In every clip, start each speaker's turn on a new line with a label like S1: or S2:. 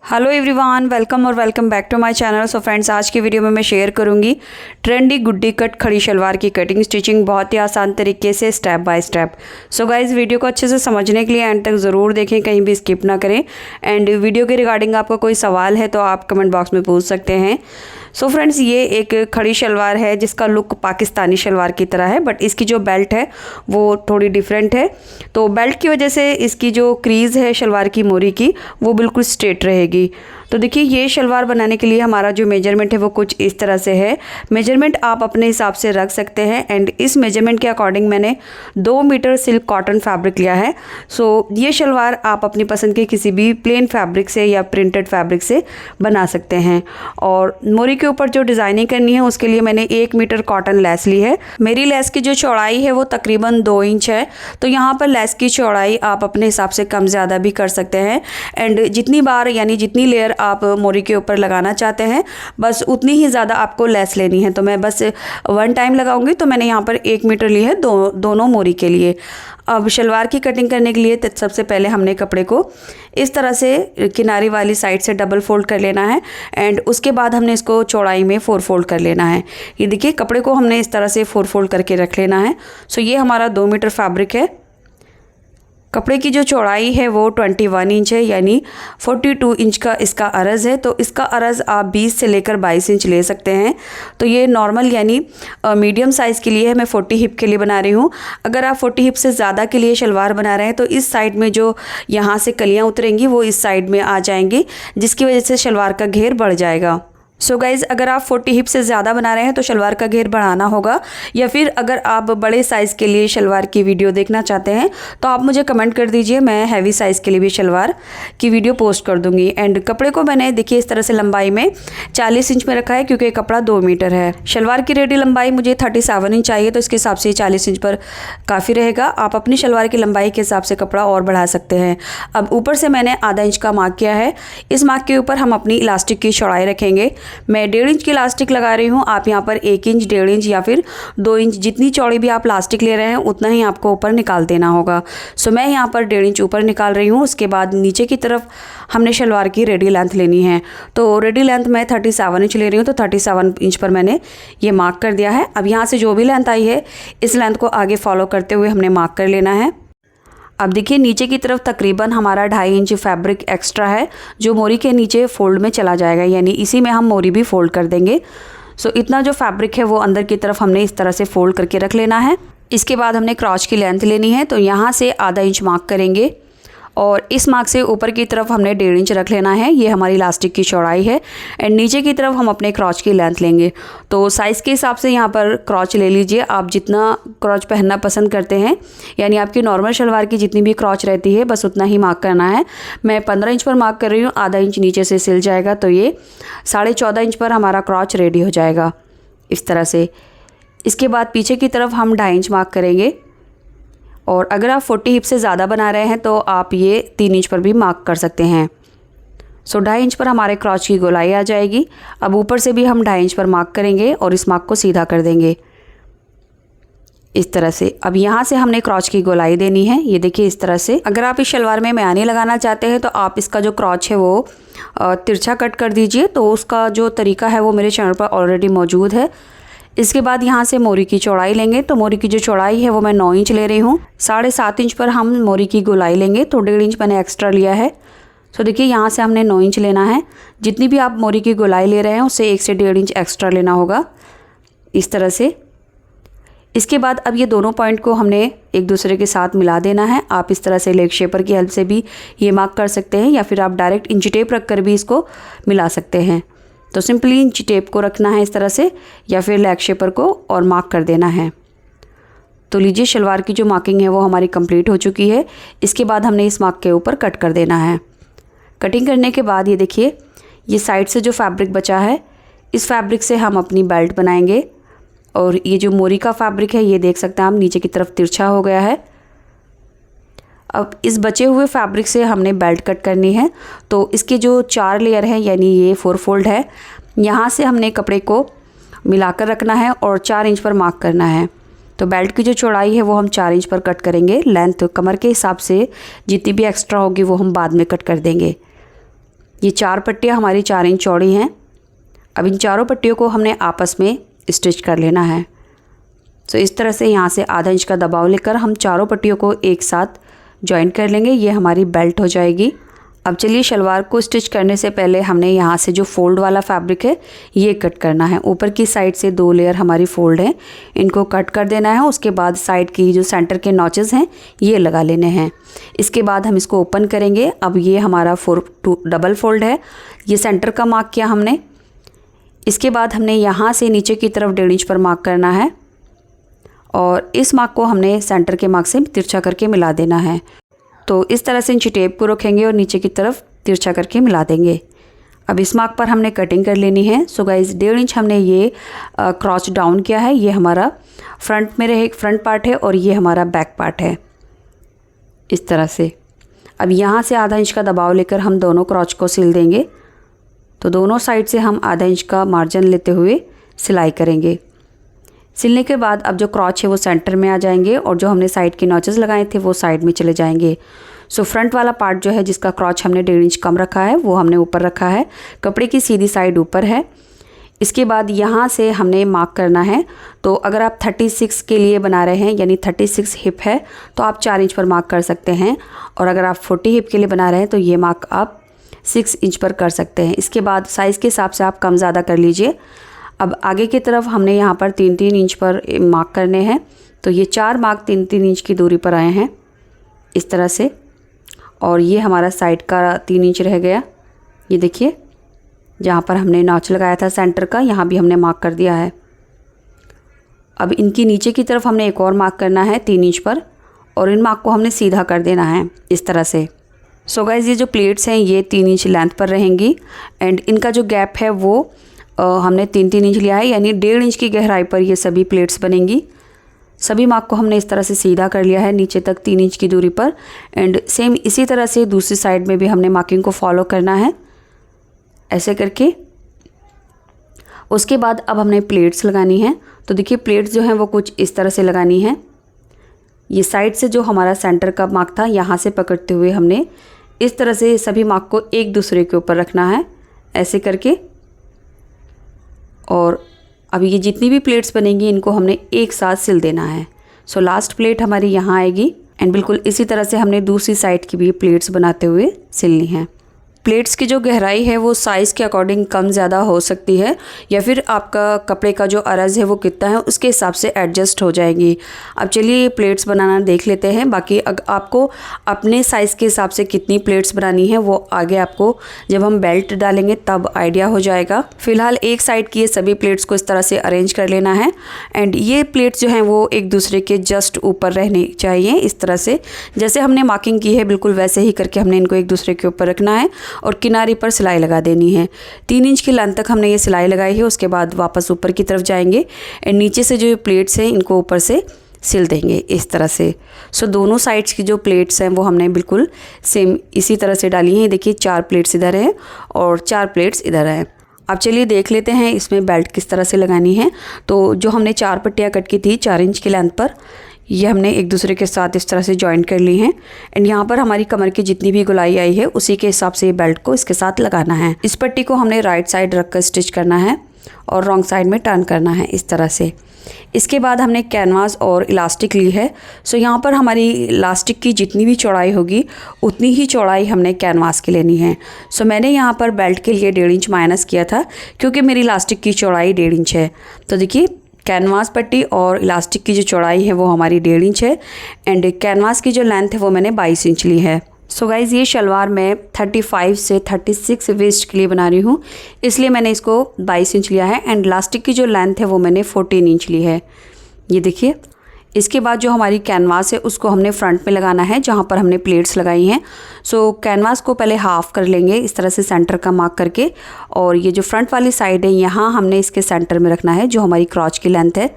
S1: Hello everyone, welcome back to my channel. So friends, आज की video में मैं शेयर करूंगी ट्रेंडी गुड्डी कट खड़ी शलवार की कटिंग स्टिचिंग बहुत ही आसान तरीके से step by step. So guys, video को अच्छे से समझने के लिए एंड तक ज़रूर देखें, कहीं भी स्किप ना करें। एंड वीडियो के रिगार्डिंग आपका कोई सवाल है तो आप कमेंट बॉक्स में पूछ सकते हैं। सो फ्रेंड्स, ये एक खड़ी शलवार है जिसका लुक पाकिस्तानी शलवार की तरह है, बट इसकी जो बेल्ट है वो थोड़ी डिफरेंट है। तो बेल्ट की वजह से इसकी जो क्रीज़ है शलवार की मोरी की वो बिल्कुल स्ट्रेट रहेगी। तो देखिए, ये शलवार बनाने के लिए हमारा जो मेजरमेंट है वो कुछ इस तरह से है। मेजरमेंट आप अपने हिसाब से रख सकते हैं एंड इस मेजरमेंट के अकॉर्डिंग मैंने 2 मीटर सिल्क कॉटन फैब्रिक लिया है। सो ये शलवार आप अपनी पसंद के किसी भी प्लेन फैब्रिक से या प्रिंटेड फैब्रिक से बना सकते हैं। और मोरी के ऊपर जो डिज़ाइनिंग करनी है उसके लिए मैंने 1 मीटर कॉटन लेस ली है। मेरी लेस की जो चौड़ाई है वो तकरीबन 2 इंच है। तो यहाँ पर लेस की चौड़ाई आप अपने हिसाब से कम ज़्यादा भी कर सकते हैं। एंड जितनी बार यानी जितनी लेयर आप मोरी के ऊपर लगाना चाहते हैं बस उतनी ही ज़्यादा आपको लेस लेनी है। तो मैं बस 1 टाइम लगाऊंगी। तो मैंने यहाँ पर 1 मीटर ली है दोनों मोरी के लिए। अब शलवार की कटिंग करने के लिए सबसे पहले हमने कपड़े को इस तरह से किनारे वाली साइड से डबल फोल्ड कर लेना है एंड उसके बाद हमने इसको चौड़ाई में 4 फोल्ड कर लेना है। ये देखिए, कपड़े को हमने इस तरह से 4 फोल्ड करके रख लेना है। सो ये हमारा 2 मीटर फैब्रिक है। कपड़े की जो चौड़ाई है वो 21 इंच है, यानी 42 इंच का इसका अरज़ है। तो इसका अरज़ आप 20 से लेकर 22 इंच ले सकते हैं। तो ये नॉर्मल यानी मीडियम साइज़ के लिए है। मैं 40 हिप के लिए बना रही हूँ। अगर आप 40 हिप से ज़्यादा के लिए शलवार बना रहे हैं तो इस साइड में जो यहाँ से कलियाँ उतरेंगी वो इस साइड में आ जाएंगी, जिसकी वजह से शलवार का घेर बढ़ जाएगा। सो गाइज़, अगर आप 40 हिप से ज़्यादा बना रहे हैं तो शलवार का घेर बढ़ाना होगा, या फिर अगर आप बड़े साइज़ के लिए शलवार की वीडियो देखना चाहते हैं तो आप मुझे कमेंट कर दीजिए, मैं हैवी साइज़ के लिए भी शलवार की वीडियो पोस्ट कर दूंगी। एंड कपड़े को मैंने देखिए इस तरह से लंबाई में 40 इंच में रखा है क्योंकि कपड़ा 2 मीटर है। शलवार की रेडी लंबाई मुझे 37 इंच चाहिए, तो इसके हिसाब से 40 इंच पर काफ़ी रहेगा। आप अपनी शलवार की लंबाई के हिसाब से कपड़ा और बढ़ा सकते हैं। अब ऊपर से मैंने आधा इंच का मार्क किया है। इस मार्क के ऊपर हम अपनी इलास्टिक की चौड़ाई रखेंगे। मैं 1.5 इंच की इलास्टिक लगा रही हूँ। आप यहाँ पर 1 इंच, 1.5 इंच या फिर 2 इंच, जितनी चौड़ी भी आप इलास्टिक ले रहे हैं उतना ही आपको ऊपर निकाल देना होगा। सो मैं यहाँ पर 1.5 इंच ऊपर निकाल रही हूँ। उसके बाद नीचे की तरफ हमने शलवार की रेडी लेंथ लेनी है। तो रेडी लेंथ मैं 37 इंच ले रही हूँ। तो 37 इंच पर मैंने ये मार्क कर दिया है। अब यहाँ से जो भी लेंथ आई है इस लेंथ को आगे फॉलो करते हुए हमने मार्क कर लेना है। अब देखिए, नीचे की तरफ तकरीबन हमारा 2.5 इंच फैब्रिक एक्स्ट्रा है जो मोरी के नीचे फोल्ड में चला जाएगा, यानी इसी में हम मोरी भी फोल्ड कर देंगे। सो इतना जो फैब्रिक है वो अंदर की तरफ हमने इस तरह से फोल्ड करके रख लेना है। इसके बाद हमने क्रॉच की लेंथ लेनी है। तो यहाँ से आधा इंच मार्क करेंगे और इस मार्क से ऊपर की तरफ हमने 1.5 इंच रख लेना है। ये हमारी इलास्टिक की चौड़ाई है। एंड नीचे की तरफ हम अपने क्रॉच की लेंथ लेंगे। तो साइज़ के हिसाब से यहाँ पर क्रॉच ले लीजिए। आप जितना क्रॉच पहनना पसंद करते हैं, यानी आपकी नॉर्मल शलवार की जितनी भी क्रॉच रहती है बस उतना ही मार्क करना है। मैं 15 इंच पर मार्क कर रही हूँ। आधा इंच नीचे से सिल जाएगा तो ये 14.5 इंच पर हमारा क्रॉच रेडी हो जाएगा इस तरह से। इसके बाद पीछे की तरफ हम 2.5 इंच मार्क करेंगे। और अगर आप 40 हिप से ज़्यादा बना रहे हैं तो आप ये 3 इंच पर भी मार्क कर सकते हैं। सो 2.5 इंच पर हमारे क्रॉच की गोलाई आ जाएगी। अब ऊपर से भी हम 2.5 इंच पर मार्क करेंगे और इस मार्क को सीधा कर देंगे इस तरह से। अब यहाँ से हमने क्रॉच की गोलाई देनी है। ये देखिए इस तरह से। अगर आप इस शलवार में म्यानी लगाना चाहते हैं तो आप इसका जो क्रॉच है वो तिरछा कट कर दीजिए। तो उसका जो तरीका है वो मेरे चैनल पर ऑलरेडी मौजूद है। इसके बाद यहाँ से मोरी की चौड़ाई लेंगे। तो मोरी की जो चौड़ाई है वो मैं 9 इंच ले रही हूँ। 7.5 इंच पर हम मोरी की गोलाई लेंगे। तो 1.5 इंच मैंने एक्स्ट्रा लिया है। तो देखिए, यहाँ से हमने 9 इंच लेना है। जितनी भी आप मोरी की गोलाई ले रहे हैं उससे 1 से 1.5 इंच एक्स्ट्रा लेना होगा इस तरह से। इसके बाद अब ये दोनों पॉइंट को हमने एक दूसरे के साथ मिला देना है। आप इस तरह से लेग शेपर की हेल्प से भी ये मार्क कर सकते हैं, या फिर आप डायरेक्ट इंची टेप रख कर भी इसको मिला सकते हैं। तो सिंपली इंची टेप को रखना है इस तरह से, या फिर लेग शेपर को और मार्क कर देना है। तो लीजिए, शलवार की जो मार्किंग है वो हमारी कंप्लीट हो चुकी है। इसके बाद हमने इस मार्क के ऊपर कट कर देना है। कटिंग करने के बाद ये देखिए, ये साइड से जो फैब्रिक बचा है इस फैब्रिक से हम अपनी बेल्ट बनाएंगे। और ये जो मोरी का फैब्रिक है ये देख सकते हैं आप, नीचे की तरफ तिरछा हो गया है। अब इस बचे हुए फैब्रिक से हमने बेल्ट कट करनी है। तो इसके जो 4 लेयर हैं, यानी ये 4 फोल्ड है, यहाँ से हमने कपड़े को मिलाकर रखना है और 4 इंच पर मार्क करना है। तो बेल्ट की जो चौड़ाई है वो हम 4 इंच पर कट करेंगे। लेंथ कमर के हिसाब से जितनी भी एक्स्ट्रा होगी वो हम बाद में कट कर देंगे। ये 4 पट्टियाँ हमारी 4 इंच चौड़ी हैं। अब इन चारों पट्टियों को हमने आपस में स्टिच कर लेना है। तो इस तरह से यहाँ से आधा इंच का दबाव लेकर हम चारों पट्टियों को एक साथ जॉइन कर लेंगे। ये हमारी बेल्ट हो जाएगी। अब चलिए शलवार को स्टिच करने से पहले हमने यहाँ से जो फोल्ड वाला फैब्रिक है ये कट करना है। ऊपर की साइड से 2 लेयर हमारी फोल्ड है, इनको कट कर देना है। उसके बाद साइड की जो सेंटर के नॉचेस हैं ये लगा लेने हैं। इसके बाद हम इसको ओपन करेंगे। अब ये हमारा डबल फोल्ड है, ये सेंटर का मार्क किया हमने। इसके बाद हमने यहाँ से नीचे की तरफ 1.5 इंच पर मार्क करना है और इस मार्क को हमने सेंटर के मार्क से तिरछा करके मिला देना है। तो इस तरह से इंची टेप को रखेंगे और नीचे की तरफ तिरछा करके मिला देंगे। अब इस मार्क पर हमने कटिंग कर लेनी है। सो गाइस 1.5 इंच हमने ये क्रॉच डाउन किया है। ये हमारा फ्रंट पार्ट है और ये हमारा बैक पार्ट है, इस तरह से। अब यहाँ से आधा इंच का दबाव लेकर हम दोनों क्रॉच को सिल देंगे। तो दोनों साइड से हम आधा इंच का मार्जिन लेते हुए सिलाई करेंगे। सिलने के बाद अब जो क्रॉच है वो सेंटर में आ जाएंगे और जो हमने साइड के नॉचेस लगाए थे वो साइड में चले जाएंगे। सो फ्रंट वाला पार्ट जो है जिसका क्रॉच हमने 1.5 इंच कम रखा है वो हमने ऊपर रखा है। कपड़े की सीधी साइड ऊपर है। इसके बाद यहाँ से हमने मार्क करना है। तो अगर आप 36 के लिए बना रहे हैं यानी 36 हिप है तो आप 4 इंच पर मार्क कर सकते हैं, और अगर आप 40 हिप के लिए बना रहे हैं तो ये मार्क आप 6 इंच पर कर सकते हैं। इसके बाद साइज़ के हिसाब से आप कम ज़्यादा कर लीजिए। अब आगे की तरफ हमने यहाँ पर 3-3 इंच पर मार्क करने हैं। तो ये 4 मार्क 3-3 इंच की दूरी पर आए हैं, इस तरह से। और ये हमारा साइड का 3 इंच रह गया। ये देखिए जहाँ पर हमने नॉच लगाया था सेंटर का, यहाँ भी हमने मार्क कर दिया है। अब इनकी नीचे की तरफ हमने एक और मार्क करना है 3 इंच पर, और इन मार्क को हमने सीधा कर देना है इस तरह से। सो गाइस ये जो प्लेट्स हैं ये 3 इंच लेंथ पर रहेंगी एंड इनका जो गैप है वो हमने 3-3 इंच लिया है, यानी 1.5 इंच की गहराई पर ये सभी प्लेट्स बनेंगी। सभी मार्क को हमने इस तरह से सीधा कर लिया है नीचे तक 3 इंच की दूरी पर। एंड सेम इसी तरह से दूसरी साइड में भी हमने मार्किंग को फॉलो करना है ऐसे करके। उसके बाद अब हमने प्लेट्स लगानी है। तो देखिए प्लेट्स जो हैं वो कुछ इस तरह से लगानी है। ये साइड से जो हमारा सेंटर का मार्क था यहाँ से पकड़ते हुए हमने इस तरह से सभी मार्क को एक दूसरे के ऊपर रखना है ऐसे करके। और अब ये जितनी भी प्लेट्स बनेंगी इनको हमने एक साथ सिल देना है। सो लास्ट प्लेट हमारी यहाँ आएगी एंड बिल्कुल इसी तरह से हमने दूसरी साइड की भी प्लेट्स बनाते हुए सिलनी है। प्लेट्स की जो गहराई है वो साइज़ के अकॉर्डिंग कम ज़्यादा हो सकती है, या फिर आपका कपड़े का जो अरज़ है वो कितना है उसके हिसाब से एडजस्ट हो जाएगी। अब चलिए ये प्लेट्स बनाना देख लेते हैं। बाकी आपको अपने साइज़ के हिसाब से कितनी प्लेट्स बनानी है वो आगे आपको जब हम बेल्ट डालेंगे तब आइडिया हो जाएगा। फ़िलहाल एक साइड की ये सभी प्लेट्स को इस तरह से अरेंज कर लेना है एंड ये प्लेट्स जो हैं वो एक दूसरे के जस्ट ऊपर रहनी चाहिए इस तरह से। जैसे हमने मार्किंग की है बिल्कुल वैसे ही करके हमने इनको एक दूसरे के ऊपर रखना है और किनारे पर सिलाई लगा देनी है। 3 इंच की लेंथ तक हमने ये सिलाई लगाई है। उसके बाद वापस ऊपर की तरफ जाएंगे एंड नीचे से जो प्लेट्स हैं इनको ऊपर से सिल देंगे इस तरह से। सो दोनों साइड्स की जो प्लेट्स हैं वो हमने बिल्कुल सेम इसी तरह से डाली हैं। देखिए 4 प्लेट्स इधर हैं और 4 प्लेट्स इधर हैं। अब चलिए देख लेते हैं इसमें बेल्ट किस तरह से लगानी है। तो जो हमने 4 पट्टियाँ कट की थी 4 इंच की लेंथ पर, ये हमने एक दूसरे के साथ इस तरह से जॉइन कर ली हैं एंड यहाँ पर हमारी कमर की जितनी भी गोलाई आई है उसी के हिसाब से ये बेल्ट को इसके साथ लगाना है। इस पट्टी को हमने राइट साइड रख कर स्टिच करना है और रॉन्ग साइड में टर्न करना है इस तरह से। इसके बाद हमने कैनवास और इलास्टिक ली है। सो यहाँ पर हमारी इलास्टिक की जितनी भी चौड़ाई होगी उतनी ही चौड़ाई हमने कैनवास की लेनी है। सो मैंने यहाँ पर बेल्ट के लिए 1.5 इंच माइनस किया था क्योंकि मेरी इलास्टिक की चौड़ाई 1.5 इंच है। तो देखिए कैनवास पट्टी और इलास्टिक की जो चौड़ाई है वो हमारी 1.5 इंच है एंड कैनवास की जो लेंथ है वो मैंने 22 इंच ली है। सो गाइज़ ये शलवार मैं 35 से 36 वेस्ट के लिए बना रही हूँ, इसलिए मैंने इसको 22 इंच लिया है एंड इलास्टिक की जो लेंथ है वो मैंने 14 इंच ली है। ये देखिए इसके बाद जो हमारी कैनवास है उसको हमने फ्रंट में लगाना है जहाँ पर हमने प्लेट्स लगाई हैं। सो कैनवास को पहले हाफ़ कर लेंगे इस तरह से सेंटर का मार्क करके, और ये जो फ्रंट वाली साइड है यहाँ हमने इसके सेंटर में रखना है जो हमारी क्रॉच की लेंथ है।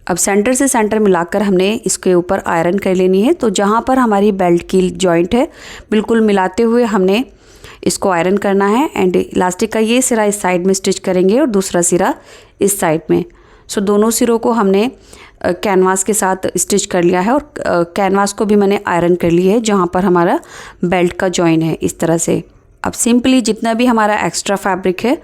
S1: अब सेंटर से सेंटर मिलाकर हमने इसके ऊपर आयरन कर लेनी है। तो जहाँ पर हमारी बेल्ट की जॉइंट है बिल्कुल मिलाते हुए हमने इसको आयरन करना है एंड इलास्टिक का ये सिरा इस साइड में स्टिच करेंगे और दूसरा सिरा इस साइड में। सो दोनों सिरों को हमने कैनवास के साथ स्टिच कर लिया है और कैनवास को भी मैंने आयरन कर ली है जहाँ पर हमारा बेल्ट का जॉइन है इस तरह से। अब सिंपली जितना भी हमारा एक्स्ट्रा फैब्रिक है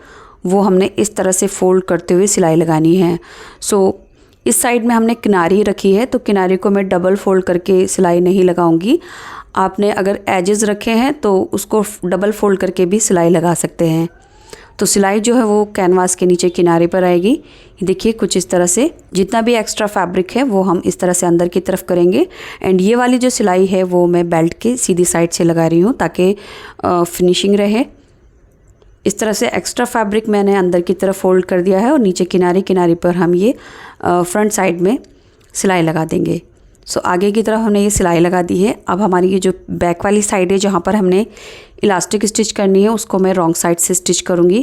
S1: वो हमने इस तरह से फ़ोल्ड करते हुए सिलाई लगानी है। सो इस साइड में हमने किनारी रखी है तो किनारी को मैं डबल फोल्ड करके सिलाई नहीं लगाऊंगी। आपने अगर एजेस रखे हैं तो उसको डबल फोल्ड करके भी सिलाई लगा सकते हैं। तो सिलाई जो है वो कैनवास के नीचे किनारे पर आएगी। देखिए कुछ इस तरह से जितना भी एक्स्ट्रा फैब्रिक है वो हम इस तरह से अंदर की तरफ करेंगे। एंड ये वाली जो सिलाई है वो मैं बेल्ट के सीधी साइड से लगा रही हूँ ताकि फिनिशिंग रहे। इस तरह से एक्स्ट्रा फैब्रिक मैंने अंदर की तरफ फोल्ड कर दिया है और नीचे किनारे किनारे पर हम ये फ्रंट साइड में सिलाई लगा देंगे। सो आगे की तरफ हमने ये सिलाई लगा दी है। अब हमारी ये जो बैक वाली साइड है जहाँ पर हमने इलास्टिक स्टिच करनी है उसको मैं रॉन्ग साइड से स्टिच करूँगी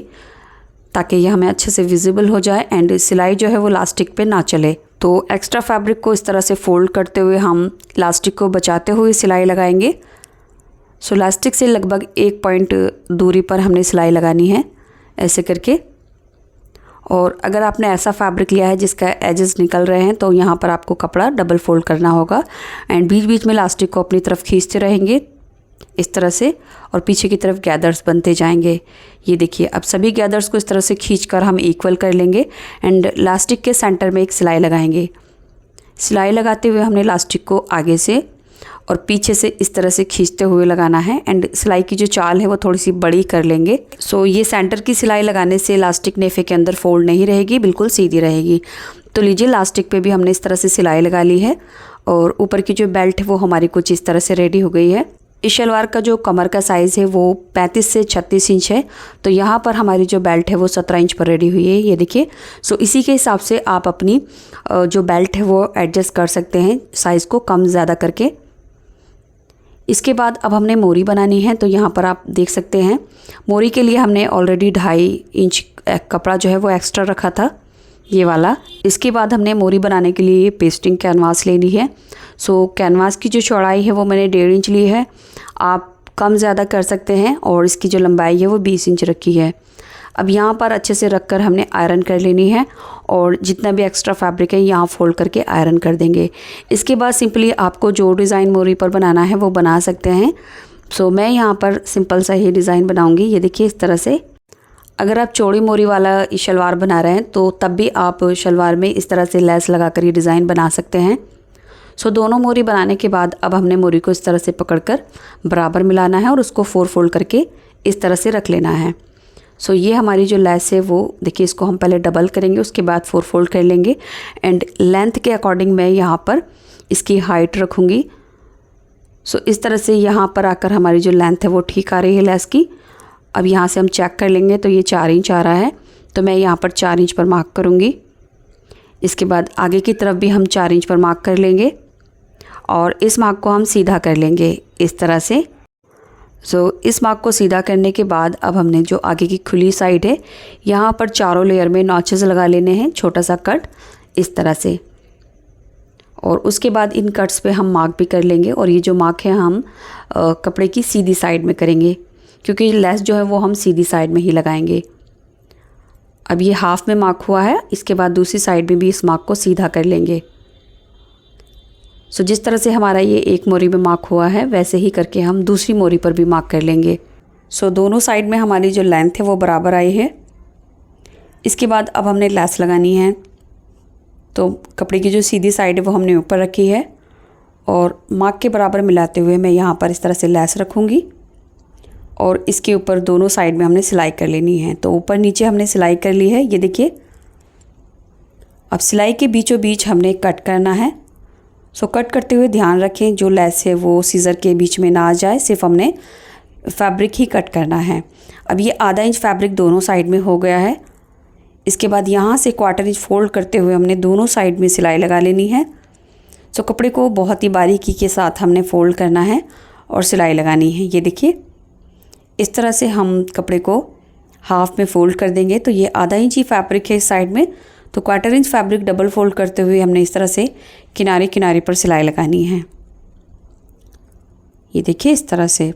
S1: ताकि ये हमें अच्छे से विजिबल हो जाए एंड सिलाई जो है वो इलास्टिक पे ना चले। तो एक्स्ट्रा फैब्रिक को इस तरह से फोल्ड करते हुए हम इलास्टिक को बचाते हुए सिलाई लगाएंगे। सो इलास्टिक से लगभग 1 पॉइंट दूरी पर हमने सिलाई लगानी है ऐसे करके। और अगर आपने ऐसा फैब्रिक लिया है जिसका एजेस निकल रहे हैं तो यहाँ पर आपको कपड़ा डबल फोल्ड करना होगा एंड बीच बीच में इलास्टिक को अपनी तरफ खींचते रहेंगे इस तरह से और पीछे की तरफ गैदर्स बनते जाएंगे। ये देखिए अब सभी गैदर्स को इस तरह से खींचकर हम इक्वल कर लेंगे एंड इलास्टिक के सेंटर में एक सिलाई लगाएंगे। सिलाई लगाते हुए हमने इलास्टिक को आगे से और पीछे से इस तरह से खींचते हुए लगाना है एंड सिलाई की जो चाल है वो थोड़ी सी बड़ी कर लेंगे। सो ये सेंटर की सिलाई लगाने से इलास्टिक नेफे के अंदर फोल्ड नहीं रहेगी, बिल्कुल सीधी रहेगी। तो लीजिए इलास्टिक पे भी हमने इस तरह से सिलाई लगा ली है और ऊपर की जो बेल्ट है वो हमारी कुछ इस तरह से रेडी हो गई है। इस शलवार का जो कमर का साइज़ है वो 35 से 36 इंच है। तो यहाँ पर हमारी जो बेल्ट है वो 17 इंच पर रेडी हुई है, ये देखिए। सो इसी के हिसाब से आप अपनी जो बेल्ट है वो एडजस्ट कर सकते हैं साइज़ को कम ज़्यादा करके। इसके बाद अब हमने मोरी बनानी है। तो यहाँ पर आप देख सकते हैं मोरी के लिए हमने ऑलरेडी 2.5 इंच कपड़ा जो है वो एक्स्ट्रा रखा था, ये वाला। इसके बाद हमने मोरी बनाने के लिए पेस्टिंग कैनवास लेनी है। सो कैनवास की जो चौड़ाई है वो मैंने 1.5 इंच ली है, आप कम ज़्यादा कर सकते हैं। और इसकी जो लंबाई है वो 20 इंच रखी है। अब यहाँ पर अच्छे से रख कर हमने आयरन कर लेनी है और जितना भी एक्स्ट्रा फैब्रिक है यहाँ फोल्ड करके आयरन कर देंगे। इसके बाद सिंपली आपको जो डिज़ाइन मोरी पर बनाना है वो बना सकते हैं। सो मैं यहाँ पर सिंपल सा ही डिज़ाइन बनाऊँगी, ये देखिए इस तरह से। अगर आप चौड़ी मोरी वाला शलवार बना रहे हैं तो तब भी आप शलवार में इस तरह से लेस लगाकर ये डिज़ाइन बना सकते हैं। सो दोनों मोरी बनाने के बाद अब हमने मोरी को इस तरह से पकड़कर बराबर मिलाना है और उसको 4 फोल्ड करके इस तरह से रख लेना है। सो ये हमारी जो लेस है वो देखिए, इसको हम पहले डबल करेंगे, उसके बाद 4 फोल्ड कर लेंगे एंड लेंथ के अकॉर्डिंग मैं यहाँ पर इसकी हाइट रखूँगी। सो इस तरह से यहाँ पर आकर हमारी जो लेंथ है वो ठीक आ रही है लेस की। अब यहाँ से हम चेक कर लेंगे तो ये 4 इंच आ रहा है, तो मैं यहाँ पर 4 इंच पर मार्क करूँगी। इसके बाद आगे की तरफ भी हम 4 इंच पर मार्क कर लेंगे और इस मार्क को हम सीधा कर लेंगे इस तरह से। सो इस मार्क को सीधा करने के बाद अब हमने जो आगे की खुली साइड है यहाँ पर चारों लेयर में नॉचेस लगा लेने हैं, छोटा सा कट इस तरह से। और उसके बाद इन कट्स पे हम मार्क भी कर लेंगे और ये जो मार्क है हम कपड़े की सीधी साइड में करेंगे क्योंकि लेस जो है वो हम सीधी साइड में ही लगाएंगे। अब ये हाफ में मार्क हुआ है, इसके बाद दूसरी साइड में भी इस मार्क को सीधा कर लेंगे। सो जिस तरह से हमारा ये एक मोरी में मार्क हुआ है वैसे ही करके हम दूसरी मोरी पर भी मार्क कर लेंगे। सो दोनों साइड में हमारी जो लेंथ है वो बराबर आई है। इसके बाद अब हमने लेस लगानी है। तो कपड़े की जो सीधी साइड है वो हमने ऊपर रखी है और मार्क के बराबर मिलाते हुए मैं यहाँ पर इस तरह से लेस रखूँगी और इसके ऊपर दोनों साइड में हमने सिलाई कर लेनी है। तो ऊपर नीचे हमने सिलाई कर ली है, ये देखिए। अब सिलाई के बीचों बीच हमने कट करना है। सो कट करते हुए ध्यान रखें जो लेस है वो सीज़र के बीच में ना आ जाए, सिर्फ हमने फैब्रिक ही कट करना है। अब ये आधा इंच फैब्रिक दोनों साइड में हो गया है। इसके बाद यहाँ से 1/4 इंच फोल्ड करते हुए हमने दोनों साइड में सिलाई लगा लेनी है। सो कपड़े को बहुत ही बारीकी के साथ हमने फोल्ड करना है और सिलाई लगानी है, ये देखिए। इस तरह से हम कपड़े को हाफ में फ़ोल्ड कर देंगे। तो ये आधा इंच ही फैब्रिक है इस साइड में, तो 1/4 इंच फैब्रिक डबल फोल्ड करते हुए हमने इस तरह से किनारे किनारे पर सिलाई लगानी है, ये देखिए इस तरह से।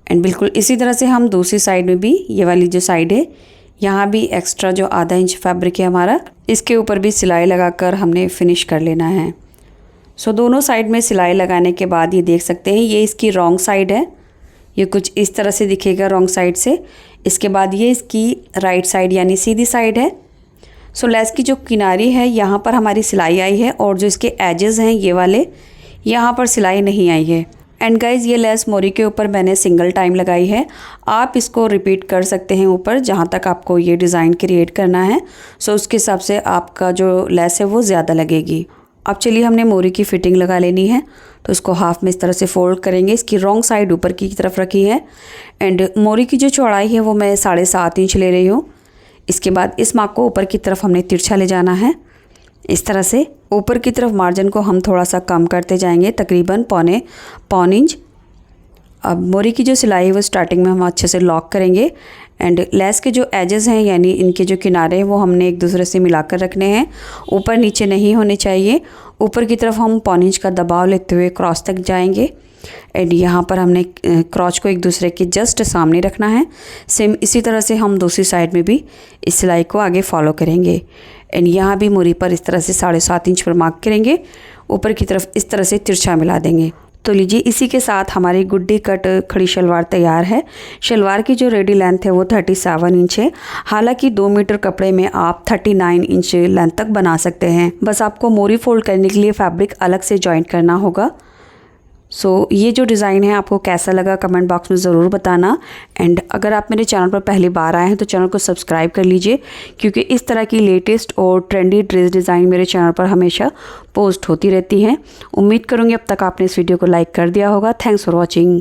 S1: एंड बिल्कुल इसी तरह से हम दूसरी साइड में भी, ये वाली जो साइड है यहाँ भी एक्स्ट्रा जो आधा इंच फैब्रिक है हमारा, इसके ऊपर भी सिलाई लगाकर हमने फिनिश कर लेना है। सो दोनों साइड में सिलाई लगाने के बाद ये देख सकते हैं ये इसकी रॉन्ग साइड है, ये कुछ इस तरह से दिखेगा रॉन्ग साइड से। इसके बाद ये इसकी राइट साइड यानी सीधी साइड है। सो लेस की जो किनारी है यहाँ पर हमारी सिलाई आई है और जो इसके एजेस हैं ये वाले, यहाँ पर सिलाई नहीं आई है। एंड गाइज ये लेस मोरी के ऊपर मैंने सिंगल टाइम लगाई है। आप इसको रिपीट कर सकते हैं ऊपर जहाँ तक आपको ये डिज़ाइन क्रिएट करना है। सो उसके हिसाब से आपका जो लेस है वो ज़्यादा लगेगी। अब चलिए हमने मोरी की फ़िटिंग लगा लेनी है। तो इसको हाफ में इस तरह से फोल्ड करेंगे। इसकी रॉन्ग साइड ऊपर की तरफ रखी है एंड मोरी की जो चौड़ाई है वो मैं 7.5 इंच ले रही हूँ। इसके बाद इस मार्क को ऊपर की तरफ हमने तिरछा ले जाना है। इस तरह से ऊपर की तरफ मार्जिन को हम थोड़ा सा कम करते जाएंगे, तकरीबन पौन इंच। अब मोरी की जो सिलाई है वो स्टार्टिंग में हम अच्छे से लॉक करेंगे एंड लेस के जो एजेस हैं यानी इनके जो किनारे हैं वो हमने एक दूसरे से मिलाकर रखने हैं, ऊपर नीचे नहीं होने चाहिए। ऊपर की तरफ हम पौन इंच का दबाव लेते हुए क्रॉस तक जाएंगे एंड यहाँ पर हमने क्रॉच को एक दूसरे के जस्ट सामने रखना है। सेम इसी तरह से हम दूसरी साइड में भी इस सिलाई को आगे फॉलो करेंगे एंड यहाँ भी मोरी पर इस तरह से 7.5 इंच पर मार्क करेंगे। ऊपर की तरफ इस तरह से तिरछा मिला देंगे। तो लीजिए इसी के साथ हमारी गुड्डी कट खड़ी शलवार तैयार है। शलवार की जो रेडी लेंथ है वो 37 इंच है। हालांकि 2 मीटर कपड़े में आप 39 इंच लेंथ तक बना सकते हैं। बस आपको मोरी फोल्ड करने के लिए फैब्रिक अलग से जॉइंट करना होगा। सो ये जो डिज़ाइन है आपको कैसा लगा कमेंट बॉक्स में ज़रूर बताना। एंड अगर आप मेरे चैनल पर पहली बार आए हैं तो चैनल को सब्सक्राइब कर लीजिए, क्योंकि इस तरह की लेटेस्ट और ट्रेंडी ड्रेस डिज़ाइन मेरे चैनल पर हमेशा पोस्ट होती रहती हैं। उम्मीद करूँगी अब तक आपने इस वीडियो को लाइक कर दिया होगा। Thanks for watching.